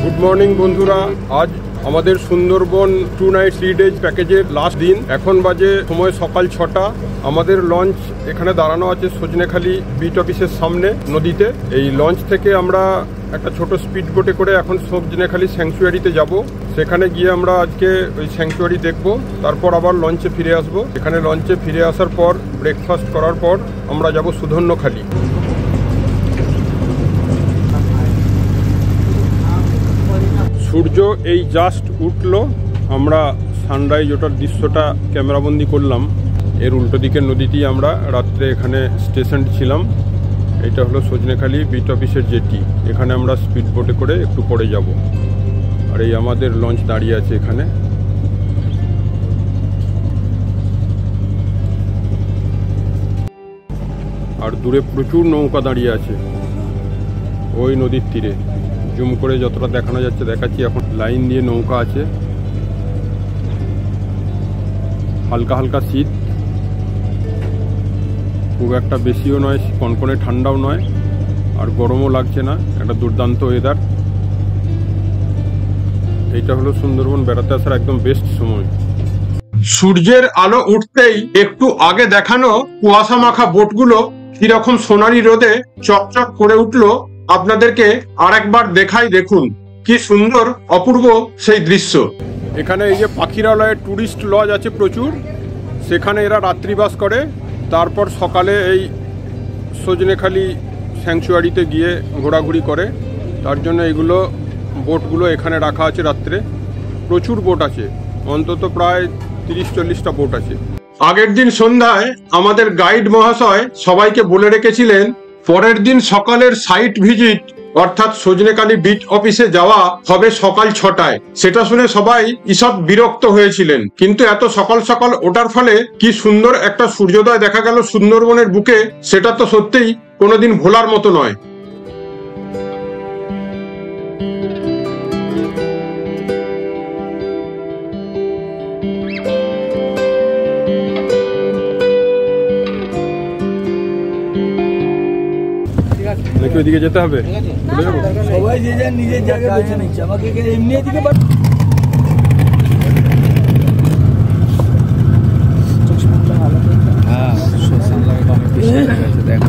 Good morning বন্ধুরা, আজ আমাদের সুন্দরবন 2 নাইট 3 ডেজ প্যাকেজের লাস্ট দিন। এখন বাজে সময় সকাল 6টা। আমাদের লঞ্চ এখানে দাঁড়ানো আছে সজনেখালি বিচ অফিসের সামনে নদীতে। এই লঞ্চ থেকে আমরা একটা ছোট স্পিড বোটে করে এখন সজনেখালি স্যাংচুয়ারিতে যাব। সেখানে গিয়ে আমরা আজকে ওই স্যাংচুয়ারি দেখব, তারপর আবার লঞ্চে ফিরে আসব। এখানে লঞ্চে ফিরে আসার পর ব্রেকফাস্ট করার পর আমরা যাব সুধন্যখালি। সূর্য এই জাস্ট উঠলো, আমরা সানরাইজ ওটার দৃশ্যটা ক্যামেরাবন্দি করলাম। এর উল্টো দিকের নদীতেই আমরা রাত্রে এখানে স্টেশন ছিলাম। এটা হলো সজনেখালি বিচ অফিসের জেটি। এখানে আমরা স্পিড বোটে করে একটু পরে যাব। আর এই আমাদের লঞ্চ দাঁড়িয়ে আছে এখানে। আর দূরে প্রচুর নৌকা দাঁড়িয়ে আছে ওই নদীর তীরে। জুম করে যতটা দেখানো যাচ্ছে দেখাচ্ছি। এখন লাইন দিয়ে নৌকা আছে। হালকা হালকা শীত, খুব একটা বেশিও নয়, কনকনে ঠান্ডাও নয়, আর গরমও লাগছে না। একটা দুর্দান্ত ওয়েদার। এইটা হলো সুন্দরবন বেড়াতে আসার একদম বেস্ট সময়। সূর্যের আলো উঠতেই একটু আগে দেখানো কুয়াশা মাখা বোটগুলো কিরকম সোনালি রোদে চকচক করে উঠলো আপনাদেরকে আরেকবার দেখাই। দেখুন কি সুন্দর অপূর্ব সেই দৃশ্য। এখানে এই যে পাখিরালয়ের টুরিস্ট লজ আছে প্রচুর, সেখানে এরা রাত্রিবাস করে। তারপর সকালে এই সজনেখালি স্যাংচুয়ারিতে গিয়ে ঘোরাঘুরি করে। তার জন্য এইগুলো বোটগুলো এখানে রাখা আছে রাত্রে। প্রচুর বোট আছে, অন্তত প্রায় 30-40টা বোট আছে। আগের দিন সন্ধ্যায় আমাদের গাইড মহাশয় সবাইকে বলে রেখেছিলেন পরের দিন সকালের সাইট ভিজিট অর্থাৎ সজনেখালি বিচ অফিসে যাওয়া হবে সকাল 6টায়। সেটা শুনে সবাই ঈষৎ বিরক্ত হয়েছিলেন, কিন্তু এত সকাল সকাল ওঠার ফলে কি সুন্দর একটা সূর্যোদয় দেখা গেল সুন্দরবনের বুকে, সেটা তো সত্যিই কোনোদিন ভোলার মতো নয়। নাকি ওইদিকে যেতে হবে? সবাই যে যার নিজের জায়গায় বেছে নিচ্ছে, আমাকে এমনি এদিকে দেখা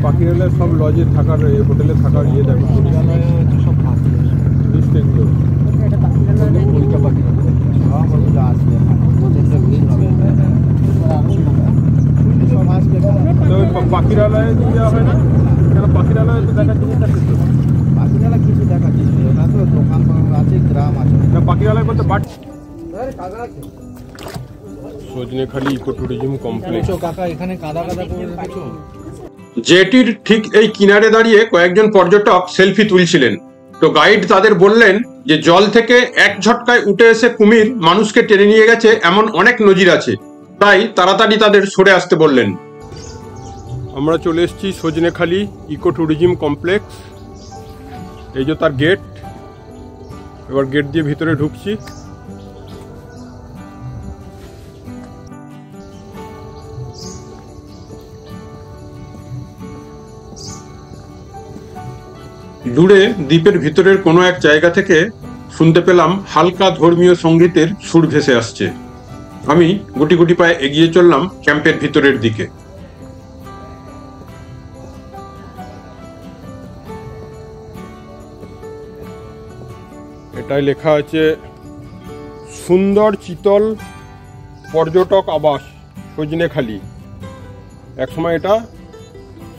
পাখিরালয় সব লজে থাকার, হোটেলে থাকার ইয়ে দেখো সব টুরিস্ট এগুলো। পাখিরালয়ে যাওয়া হয় না কেন? পাখিরালয়ে তো দেখার জিনিস আছে, পাখিরালয় কিছু দেখার জিনিস না, তো দোকান আছে, গ্রাম আছে। পাখিরালয় বলতে সজনেখালি ইকো ট্যুরিজম কমপ্লেক্স। কাকা এখানে কাদা কাদা করে রেখেছো। জেটির ঠিক এই কিনারে দাঁড়িয়ে কয়েকজন পর্যটক সেলফি তুলছিলেন। তো গাইড তাদের বললেন যে জল থেকে এক ঝটকায় উঠে এসে কুমির মানুষকে টেনে নিয়ে গেছে এমন অনেক নজির আছে, তাই তাড়াতাড়ি তাদের সরে আসতে বললেন। আমরা চলে এসেছি সজনেখালি ইকো ট্যুরিজম কমপ্লেক্স। এই যে তার গেট। এবার গেট দিয়ে ভিতরে ঢুকছি। দূরে দ্বীপের ভিতরের কোনো এক জায়গা থেকে শুনতে পেলাম হালকা ধর্মীয় সঙ্গীতের সুর ভেসে আসছে। আমি গুটি গুটি পায়ে এগিয়ে চললাম ক্যাম্পের ভিতরের দিকে। এটাই লেখা আছে সুন্দর চিতল পর্যটক আবাস সজনেখালি। একসময় এটা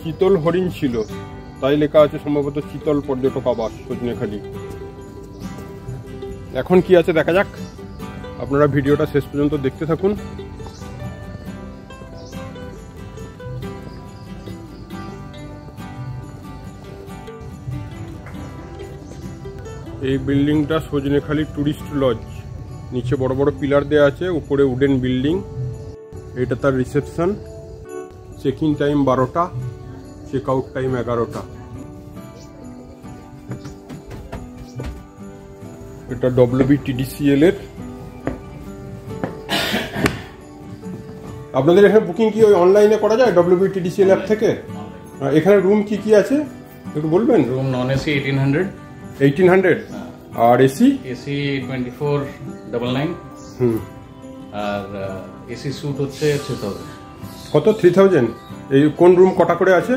চিতল হরিণ ছিল, তাই লেখা আছে সম্ভবত চিতল পর্যটক আবাস সজনেখালি। এখন কি আছে দেখা যাক, আপনারা ভিডিওটা শেষ পর্যন্ত দেখতে থাকুন। এই বিল্ডিংটা সজনেখালি টুরিস্ট লজ। নিচে বড় বড় পিলার দেওয়া আছে, উপরে উডেন বিল্ডিং। এটা তার রিসেপশন। চেক ইন টাইম 12টা, চেক আউট টাইম 11টা। এটা WBTDCL এর। আপনাদের এখানে বুকিং কি ওই অনলাইনে করা যায় WBTDCL অ্যাপ থেকে? এখানে রুম কি কি আছে একটু বলবেন? রুম নন এসি 1800 আর এসি 2499 আর এসি স্যুট হচ্ছে 3000। কত? 3000। এই কোন রুম কটা করে আছে?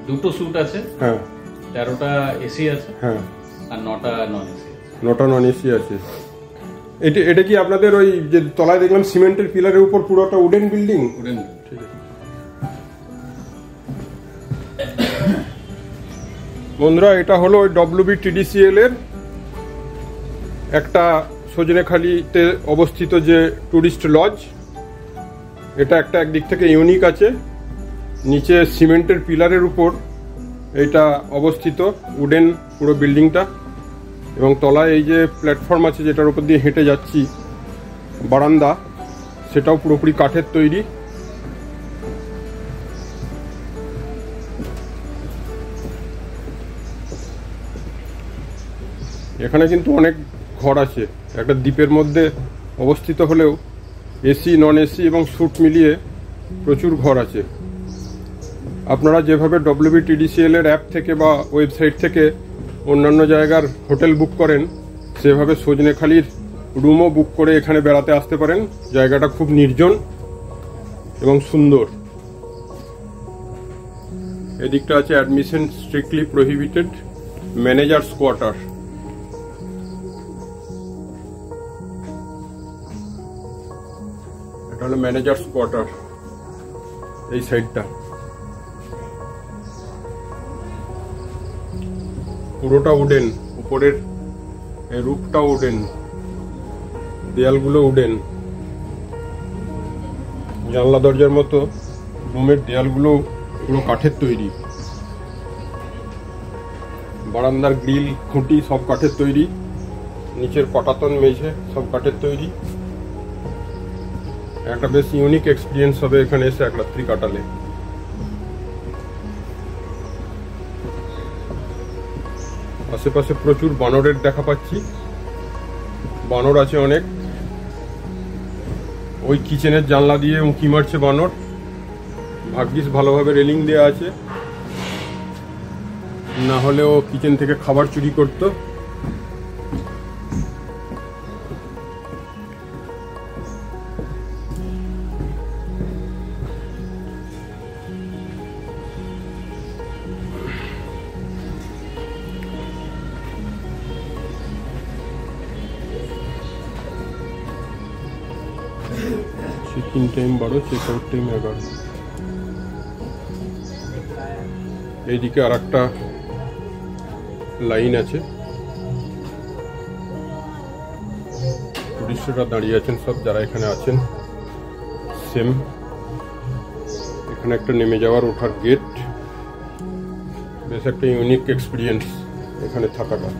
দুটো স্যুট আছে, হ্যাঁ। 13টা এসি আছে, হ্যাঁ, আর 9টা নন এসি। 9টা নন এসি আছে। এটা কি আপনাদের ওই যে তলায় দেখলাম সিমেন্টের পিলারের উপর পুরোটা উডেন বিল্ডিং? উডেন। ঠিক আছে বন্ধুরা, এটা হলো ওই WBTDCL এর একটা সজনেখালিতে অবস্থিত যে টুরিস্ট লজ। এটা একটা একদিক থেকে ইউনিক আছে। নিচে সিমেন্টের পিলারের উপর এটা অবস্থিত, উডেন পুরো বিল্ডিংটা। এবং তলায় এই যে প্ল্যাটফর্ম আছে যেটার উপর দিয়ে হেঁটে যাচ্ছি, বারান্দা, সেটাও পুরোপুরি কাঠের তৈরি। এখানে কিন্তু অনেক ঘর আছে। একটা দ্বীপের মধ্যে অবস্থিত হলেও এসি, নন এসি এবং স্যুট মিলিয়ে প্রচুর ঘর আছে। আপনারা যেভাবে WBTDCL এর অ্যাপ থেকে বা ওয়েবসাইট থেকে অন্যান্য জায়গার হোটেল বুক করেন, সেভাবে সজনেখালির রুমও বুক করে এখানে বেড়াতে আসতে পারেন। জায়গাটা খুব নির্জন এবং সুন্দর। এদিকটা আছে admission strictly prohibited, managers quarter. এটা হলো ম্যানেজার্স কোয়ার্টার, এই সাইডটা পুরোটা উডেন। উপরের রুফটা উডেন, দেয়ালগুলো উডেন। জানলা দরজার মতো রুমের দেয়ালগুলো পুরো কাঠের তৈরি। বারান্দার গ্রিল, খুঁটি সব কাঠের তৈরি। নিচের পটাতন মেঝে সব কাঠের তৈরি। একটা বেশ ইউনিক এক্সপিরিয়েন্স হবে এখানে এসে এক রাত্রি কাটালে। আশেপাশে প্রচুর বানরের দেখা পাচ্ছি। বানর আছে অনেক। ওই কিচেনের জানলা দিয়ে উঁকি মারছে বানর। ভাগ্যিস ভালোভাবে রেলিং দেওয়া আছে, না হলে ও কিচেন থেকে খাবার চুরি করতো। Check in time 12, check out time 11। এইদিকে আর একটা লাইন আছে, টুরিস্টরা দাঁড়িয়ে আছেন সব, যারা এখানে আছেন সেম। এখানে একটা নেমে যাওয়ার ওঠার গেট। বেশ একটা ইউনিক এক্সপিরিয়েন্স এখানে থাকাটা।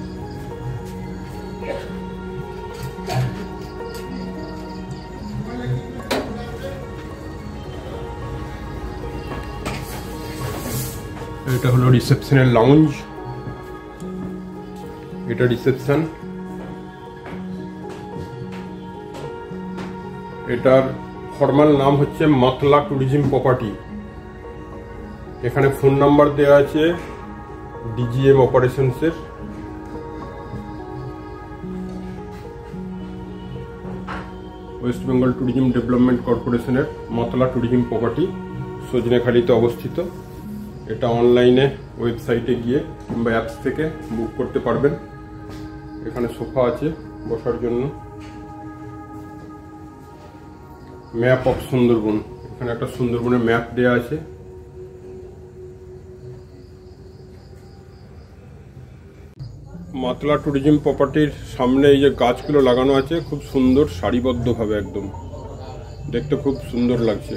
এটা হলো রিসেপশনের লাউঞ্জ। এটা রিসেপশন। এটার ফর্মাল নাম হচ্ছে মাতলা ট্যুরিজম প্রপার্টি। এখানে ফোন নাম্বার দেওয়া আছে DGM অপারেশনসের। ওয়েস্ট বেঙ্গল ট্যুরিজম ডেভেলপমেন্ট কর্পোরেশনের মাতলা ট্যুরিজম প্রপার্টি সজনেখালিতে অবস্থিত। এটা অনলাইনে ওয়েবসাইটে গিয়ে কিংবা অ্যাপস থেকে বুক করতে পারবেন। এখানে সোফা আছে বসার জন্য। ম্যাপ অফ সুন্দরবন, এখানে একটা সুন্দরবনের ম্যাপ দেওয়া আছে। মাতলা ট্যুরিজম প্রপার্টির সামনে এই যে গাছগুলো লাগানো আছে খুব সুন্দর সারিবদ্ধভাবে, একদম দেখতে খুব সুন্দর লাগছে।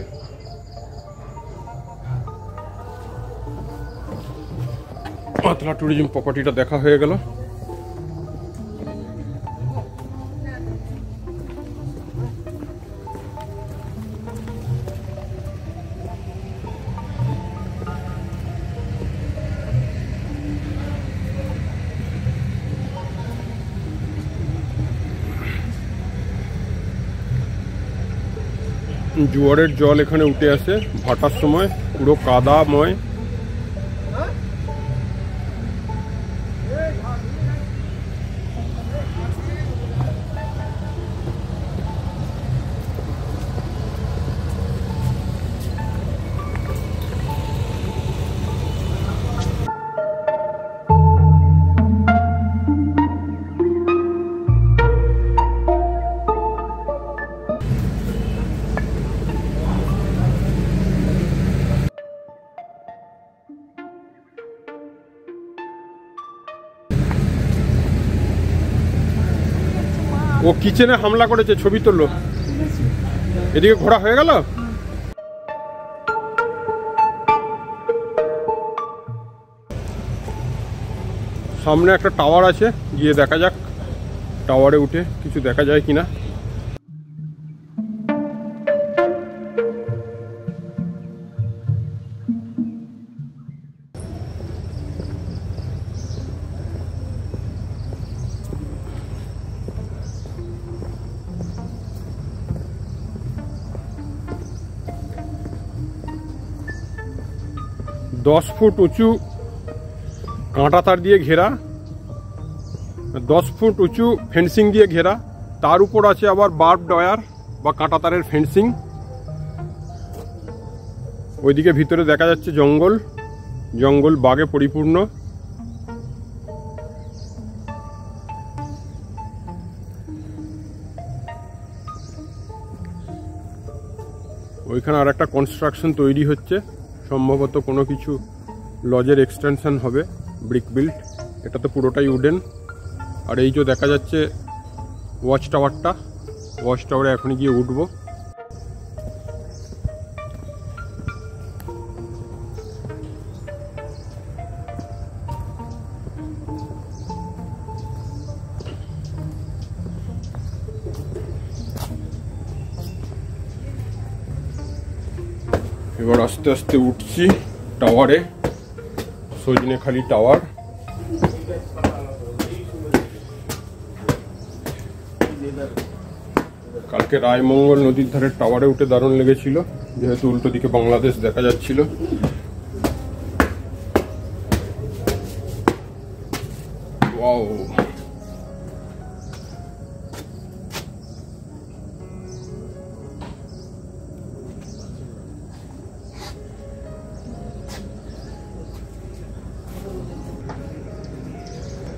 মাতলা ট্যুরিজম প্রপার্টিটা দেখা হয়ে গেল। জোয়ারের জল এখানে উঠে আসে ভাটার সময়, পুরো কাদাময়। ও কিচেনে হামলা করেছে, ছবি তুললো। এদিকে ঘোরা হয়ে গেল। সামনে একটা টাওয়ার আছে, গিয়ে দেখা যাক টাওয়ারে উঠে কিছু দেখা যায় কিনা। দশ ফুট উঁচু কাঁটা তার দিয়ে ঘেরা, 10 ফুট উঁচু ফেন্সিং দিয়ে ঘেরা, তার উপর আছে আবার বার্বড ওয়্যার বা কাঁটা তারের ফেন্সিং। ওইদিকে ভিতরে দেখা যাচ্ছে জঙ্গল, জঙ্গল বাগে পরিপূর্ণ। ওইখানে আর একটা কনস্ট্রাকশন তৈরি হচ্ছে, সম্ভবত কোনো কিছু লজের এক্সটেনশন হবে, ব্রিক বিল্ড। এটা তো পুরোটাই উডেন। আর এই যে দেখা যাচ্ছে ওয়াচ টাওয়ারটা, ওয়াচ টাওয়ারে এখন গিয়ে উঠবো। এবার আস্তে আস্তে উঠছি টাওয়ারে, সজনেখালি টাওয়ার। কালকে রায়মঙ্গল নদীর ধারে টাওয়ারে উঠে দারুণ লেগেছিল, যেহেতু উল্টো দিকে বাংলাদেশ দেখা যাচ্ছিল। ওয়াও,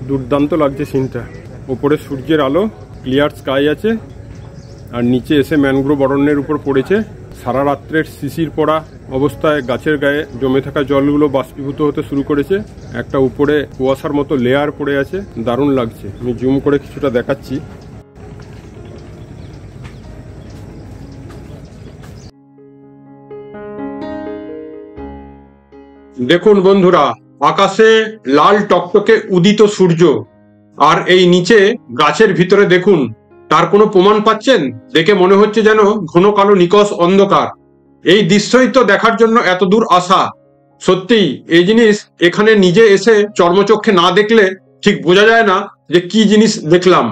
দুর্দান্ত লাগছে সিনটা। উপরে সূর্যের আলো, ক্লিয়ার স্কাই আছে, আর নিচে এসে ম্যানগ্রোভ অরণ্যের উপর পড়েছে। সারা রাত্রের শিশির পড়া অবস্থায় গাছের গায়ে জমে থাকা জলগুলো বাষ্পীভূত হতে শুরু করেছে। একটা উপরে কুয়াশার মতো লেয়ার পড়ে আছে, দারুণ লাগছে। আমি জুম করে কিছুটা দেখাচ্ছি। দেখুন বন্ধুরা, আকাশে লাল টকটকে উদিত সূর্য, আর এই নিচে গাছের ভিতরে দেখুন, তার কোনো প্রমাণ পাচ্ছেন? দেখে মনে হচ্ছে যেন ঘন কালো নিকষ অন্ধকার। এই দৃশ্যই তো দেখার জন্য এত দূর আসা। সত্যি এই জিনিস এখানে নিজে এসে চর্মচক্ষে না দেখলে ঠিক বোঝা যায় না যে কি জিনিস দেখলাম।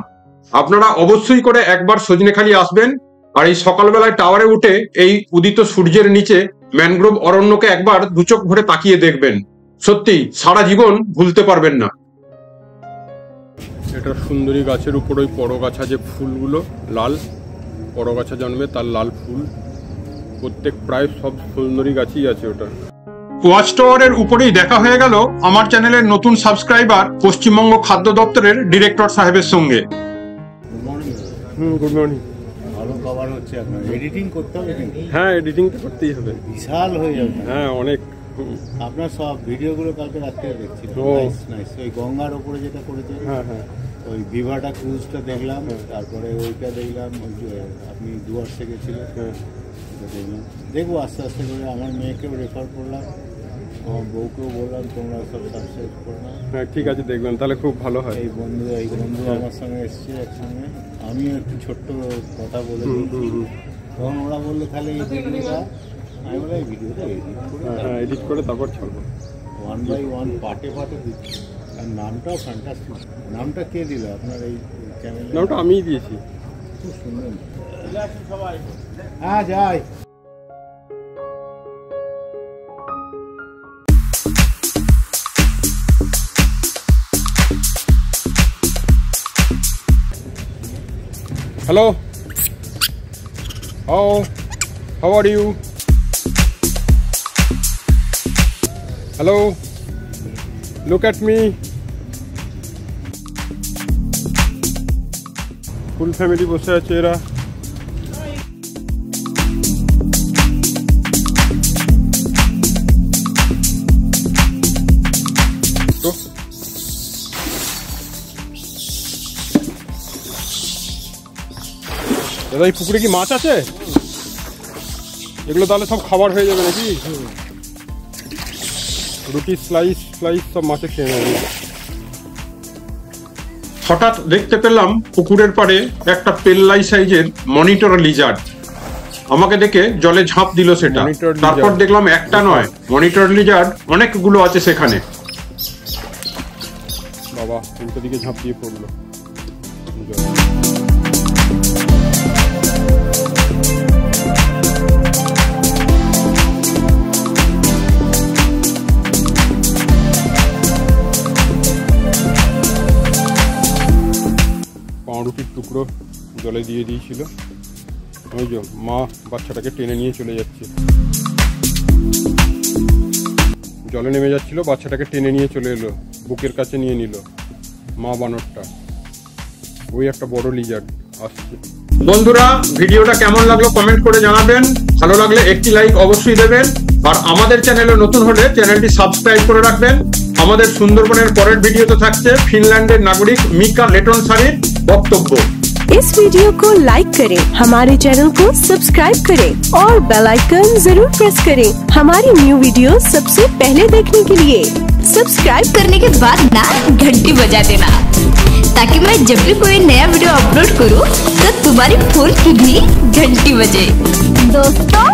আপনারা অবশ্যই করে একবার সজনেখালি আসবেন, আর এই সকালবেলায় টাওয়ারে উঠে এই উদিত সূর্যের নিচে ম্যানগ্রোভ অরণ্যকে একবার দুচোখ ভরে তাকিয়ে দেখবেন। সত্যি সারা জীবন ভুলতে পারবেন না। এটা সুন্দরী গাছের উপর ওই পরগাছা, যে ফুলগুলো লাল পরগাছা জন্মে, তার লাল ফুল। প্রত্যেক প্রায় সব সুন্দরী গাছই আছে ওটা। ওয়াচ টাওয়ারের উপরেই দেখা হয়ে গেল আমার চ্যানেলের নতুন সাবস্ক্রাইবার পশ্চিমবঙ্গ খাদ্য দপ্তরের ডিরেক্টর সাহেবের সঙ্গে। Good morning. ভালো কভার হচ্ছে আপনার। এডিটিং করতে হবে কিন্তু। হ্যাঁ, এডিটিং তো করতেই হবে। বিশাল হয়ে যাবে। হ্যাঁ, অনেক। আপনার সব ভিডিওগুলো কালকে রাত্রে দেখছি। নাইস। ওই গঙ্গার ওপরে যেটা করেছে, হ্যাঁ হ্যাঁ, ওই বিভাটা ক্রুজটা দেখলাম, তারপরে ওইটা দেখলাম, ওই যে আপনি ডুয়ার্সে গেছিলেন, ওটা দেখলাম। দেখবো আস্তে আস্তে করে। আমার মেয়েকেও রেফার করলাম, আমার বউকেও বললাম তোমরা সব সাবস্ক্রাইব করো না। হ্যাঁ, ঠিক আছে, দেখবেন তাহলে খুব ভালো হয়। এই বন্ধু আমার সঙ্গে এসছে একসঙ্গে, আমিও একটু ছোট্ট কথা বলে দিয়েছি। তখন ওরা বললো তাহলে এই ভিডিওটা, আমি বলে এই ভিডিওটা এডিট করে তারপর ছাড়বো। 1 by 1 পার্টে দিচ্ছি। আর নামটাও ফ্যান্টাস্টিক। নামটা কে দিল আপনার এই চ্যানেল? নামটা আমিই দিয়েছি। খুব সুন্দর। হ্যাঁ, যাই। Hello. How are you? Hello. Look at me. Full family বসে আছে এরা। তো দাদা, এই পুকুরে কি মাছ আছে? এগুলো তাহলে সব খাবার হয়ে যাবে নাকি? রুটি স্লাইস সব মাছে খেয়ে নেবে। হঠাৎ দেখতে পেলাম পুকুরের পাড়ে একটা পেল্লাই সাইজের মনিটর লিজার্ড। আমাকে দেখে জলে ঝাঁপ দিল সেটা। তারপর দেখলাম একটা নয়, মনিটর লিজার্ড অনেকগুলো আছে সেখানে। বাবা, উল্টো দিকে ঝাঁপ দিয়ে পড়লো। পাউরুটির টুকরো জলে দিয়ে দিয়েছিল। ওই যে মা বাচ্চাটাকে টেনে নিয়ে চলে যাচ্ছে। জলে নেমে যাচ্ছিল, বাচ্চাটাকে টেনে নিয়ে চলে এলো, বুকের কাছে নিয়ে নিল মা বানরটা। ওই একটা বড় লিজার্ড আসছে। বন্ধুরা, ভিডিওটা কেমন লাগলো কমেন্ট করে জানাবেন। ভালো লাগলে একটি লাইক অবশ্যই দেবেন। আর আমাদের চ্যানেলে নতুন হলে চ্যানেলটি সাবস্ক্রাইব করে রাখবেন। আমাদের সুন্দরবনের পরের ভিডিওতে থাকছে ফিনল্যান্ডের नागरिक मिका लेटोनसारीर वक्तव्य। इस वीडियो को लाइक करें, हमारे चैनल को सब्सक्राइब करें और बेल आइकन जरूर प्रेस करें हमारी न्यू वीडियो सबसे पहले देखने के लिए। सब्सक्राइब करने के बाद ना घंटी बजा देना, ताकि मैं जब भी कोई नया वीडियो अपलोड करूं तो तुम्हारी फोन की भी घंटी बजे। दोस्तों